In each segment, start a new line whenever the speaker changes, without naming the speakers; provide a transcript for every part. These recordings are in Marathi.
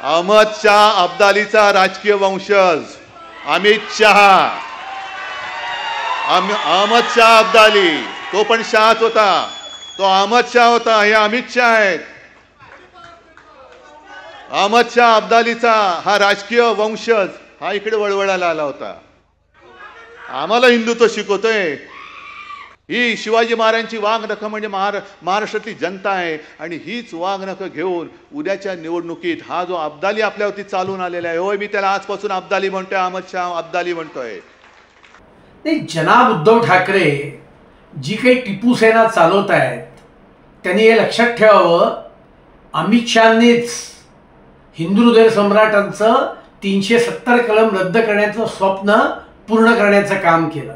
अहमद शाह अब्दालीचा राजकीय वंशज अमित शहा, अहमद शाह अब्दाली तो पण शाहच होता, तो अहमद शाह होता, हे अमित शाह आहेत. अहमद शाह अब्दालीचा हा राजकीय वंशज हा इकडे वळवळायला आला होता. आम्हाला हिंदुत्व शिकवतोय. ही शिवाजी महाराजांची वाघनखं म्हणजे महाराष्ट्रातली जनता आहे आणि हीच वाघनखं घेऊन उद्याच्या निवडणुकीत हा जो अब्दाली आपल्यावरती चालून आलेला आहे, होय मी त्याला आजपासून अब्दाली म्हणतोय, अहमद शाह अब्दाली म्हणतोय.
नाही, जनाब उद्धव ठाकरे जी काही टिपू सेना चालवत आहेत त्यांनी हे लक्षात ठेवावं, अमित शहांनीच हिंदू हृदय सम्राटांचं 370 कलम रद्द करण्याचं स्वप्न पूर्ण करण्याचं काम केलं.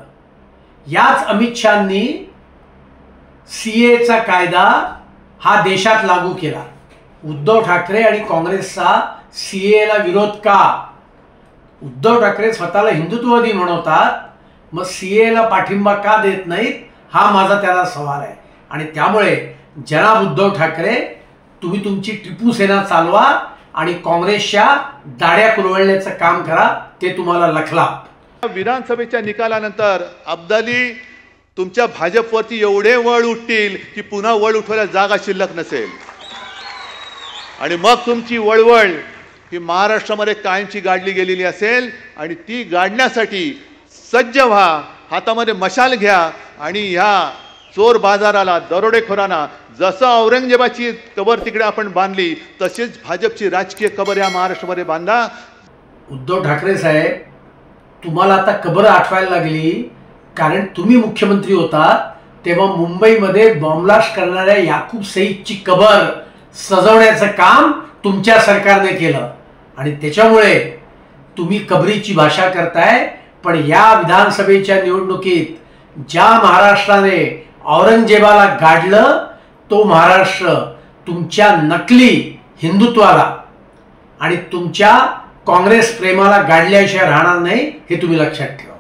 याच अमित शहांनी सीएचा कायदा हा देशात लागू केला. उद्धव ठाकरे आणि काँग्रेसचा सीएला विरोध का? उद्धव ठाकरे स्वतःला हिंदुत्ववादी म्हणवतात, मग सीएला पाठिंबा का देत नाहीत हा माझा त्याला सवाल आहे. आणि त्यामुळे जनाब उद्धव ठाकरे, तुम्ही तुमची टिपू सेना चालवा आणि काँग्रेसच्या दाढ्या कुरवळण्याचं काम करा, ते तुम्हाला लखला.
विधानसभेच्या निकालानंतर अब्दाली तुमच्या भाजपवरती एवढे वळ उठतील की पुन्हा वळ उठवायला जागा शिल्लक नसेल आणि मग तुमची वळवळ ही महाराष्ट्रामध्ये कायमची गाडली गेलेली असेल आणि ती गाडण्यासाठी सज्ज व्हा, हातामध्ये मशाल घ्या आणि ह्या चोर बाजाराला, दरोडेखोरांना जसं औरंगजेबाची कबर तिकडे आपण बांधली तसेच भाजपची राजकीय कबर या महाराष्ट्रामध्ये बांधा.
उद्धव ठाकरे साहेब, तुम्हाला आता कबर आठवायला लागली, कारण तुम्ही मुख्यमंत्री होता तेव्हा मुंबईमध्ये बॉम्बलास्ट करणाऱ्या याकूब सईदची कबर सजवण्याचं काम तुमच्या सरकारने केलं आणि त्याच्यामुळे तुम्ही कबरीची भाषा करताय. पण या विधानसभेच्या निवडणुकीत ज्या महाराष्ट्राने औरंगजेबाला गाडलं तो महाराष्ट्र तुमच्या नकली हिंदुत्वाला आणि तुमच्या काँग्रेस प्रेमाला गाडल्याशिवाय राहणार नाही, हे तुम्ही लक्षात ठेवा.